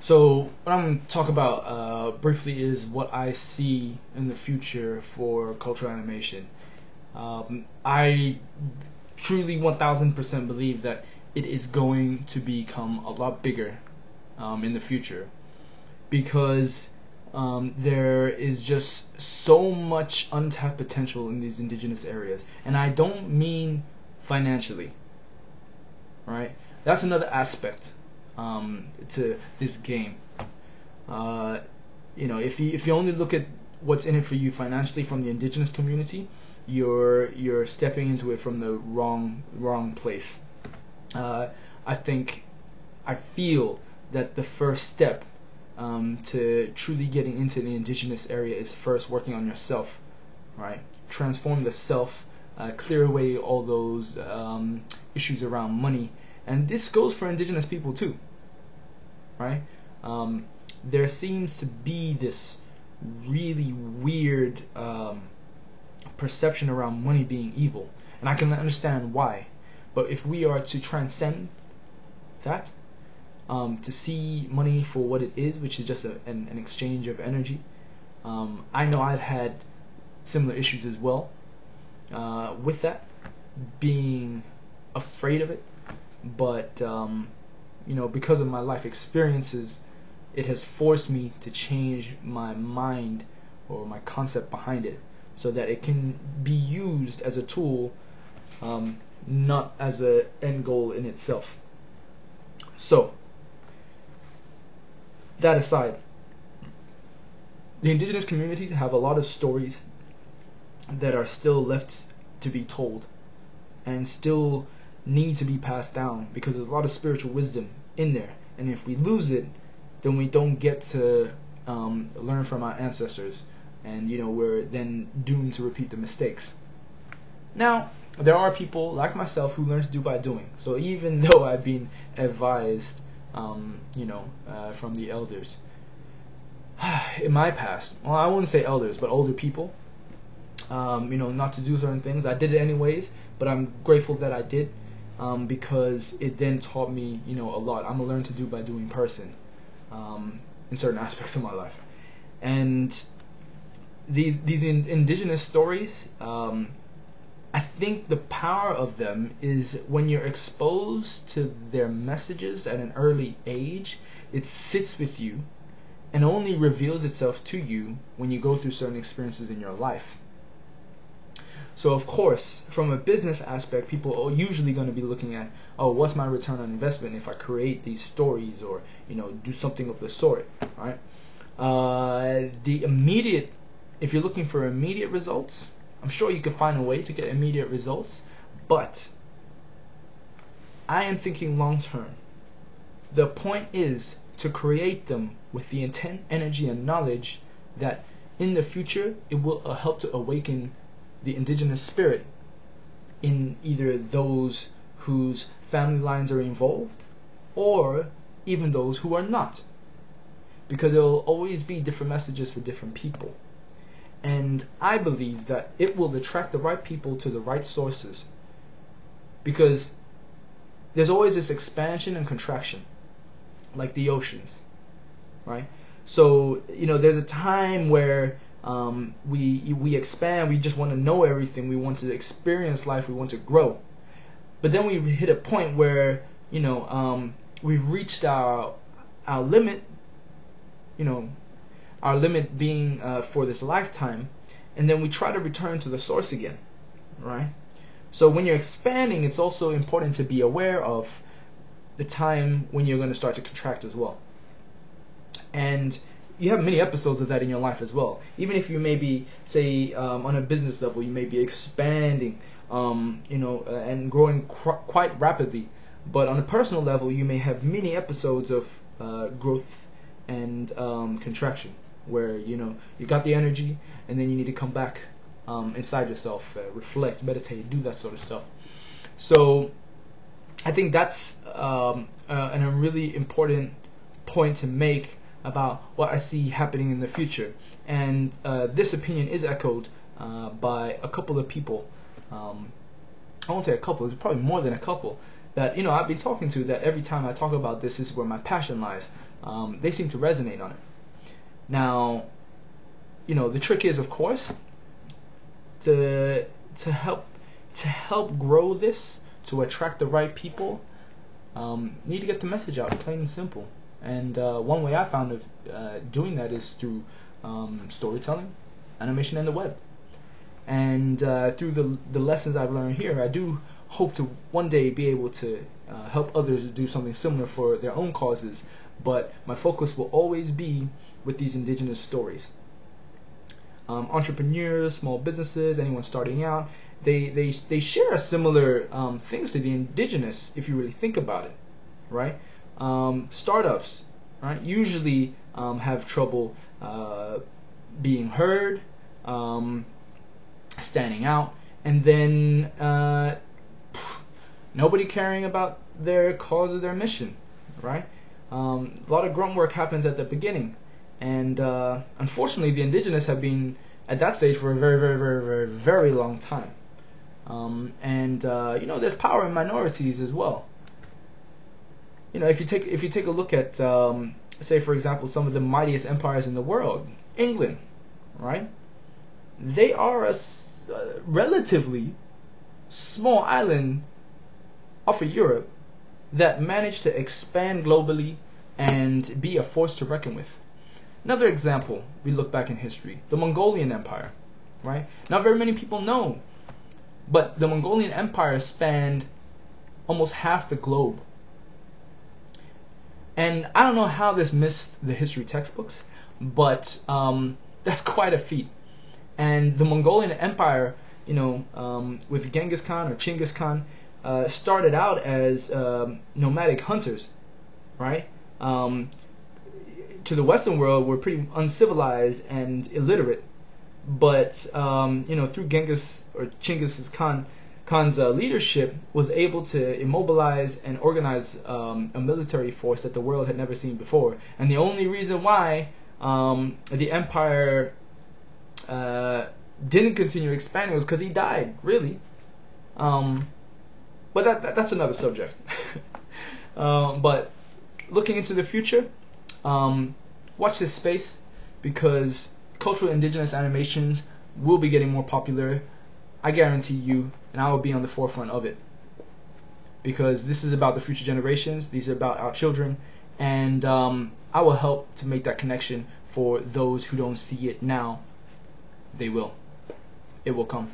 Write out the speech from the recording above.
So what I'm going to talk about briefly is what I see in the future for cultural animation. I truly 1000% believe that it is going to become a lot bigger in the future, because there is just so much untapped potential in these indigenous areas. And I don't mean financially, right? That's another aspect to this game. If you only look at what's in it for you financially from the indigenous community, you're stepping into it from the wrong place. I feel that the first step to truly getting into the indigenous area is first working on yourself, right? Transform the self, clear away all those issues around money. And this goes for indigenous people too, right? There seems to be this really weird perception around money being evil, and I can understand why. But if we are to transcend that, to see money for what it is, which is just an exchange of energy, I know I've had similar issues as well with that, being afraid of it. But because of my life experiences, it has forced me to change my mind or my concept behind it, so that it can be used as a tool, not as an end goal in itself. So, that aside, the indigenous communities have a lot of stories that are still left to be told and still need to be passed down, because there's a lot of spiritual wisdom in there, and if we lose it, then we don't get to learn from our ancestors, and we're then doomed to repeat the mistakes. Now, there are people like myself who learn to do by doing. So even though I've been advised from the elders in my past, well, I wouldn't say elders, but older people, not to do certain things, I did it anyways, but I'm grateful that I did, because it then taught me a lot. I'm a learn to do by doing person in certain aspects of my life. And these indigenous stories, I think the power of them is when you're exposed to their messages at an early age, it sits with you and only reveals itself to you when you go through certain experiences in your life. So of course, from a business aspect, people are usually going to be looking at, what's my return on investment if I create these stories or do something of the sort, right? If you're looking for immediate results, I'm sure you can find a way to get immediate results, but I am thinking long term. The point is to create them with the intent, energy, and knowledge that in the future it will help to awaken the indigenous spirit in either those whose family lines are involved or even those who are not, because there will always be different messages for different people. And I believe that it will attract the right people to the right sources, because there's always this expansion and contraction, like the oceans, right? So there's a time where we expand, we just want to know everything, we want to experience life, we want to grow. But then we hit a point where we've reached our limit, our limit being for this lifetime, and then we try to return to the source again, right? So when you're expanding, it's also important to be aware of the time when you're going to start to contract as well. And you have many episodes of that in your life as well. Even if you may be, say, on a business level, you may be expanding, and growing quite rapidly. But on a personal level, you may have many episodes of growth and contraction, where you got the energy, and then you need to come back inside yourself, reflect, meditate, do that sort of stuff. So I think that's a really important point to make about what I see happening in the future. And this opinion is echoed by a couple of people. I won't say a couple, it's probably more than a couple. that I've been talking to, that every time I talk about this is where my passion lies. They seem to resonate on it. Now, the trick is, of course, to help grow this, to attract the right people. Need to get the message out, plain and simple. And one way I found of doing that is through storytelling, animation, and the web. And through the lessons I've learned here, I do hope to one day be able to help others do something similar for their own causes. But my focus will always be with these indigenous stories. Entrepreneurs, small businesses, anyone starting out, they share similar things to the indigenous, if you really think about it, right? Startups, right, usually have trouble being heard, standing out, and then nobody caring about their cause or their mission, right? A lot of grunt work happens at the beginning, and unfortunately the indigenous have been at that stage for a very, very, very, very, very long time. There's power in minorities as well. If you take a look at say, for example, some of the mightiest empires in the world, England, right? They are a relatively small island off of Europe that managed to expand globally and be a force to reckon with. Another example, we look back in history, the Mongolian Empire, right? Not very many people know, but the Mongolian Empire spanned almost half the globe. And I don't know how this missed the history textbooks, but that's quite a feat. And the Mongolian Empire, with Genghis Khan or Chinggis Khan, started out as nomadic hunters, right? To the Western world, we're pretty uncivilized and illiterate, but through Genghis or Chinggis Khan's leadership, was able to immobilize and organize a military force that the world had never seen before. And the only reason why the empire didn't continue expanding was because he died, really. But that's another subject. But looking into the future, watch this space, because cultural indigenous animations will be getting more popular. I guarantee you, and I will be on the forefront of it, because this is about the future generations. These are about our children, and I will help to make that connection for those who don't see it now. They will. It will come.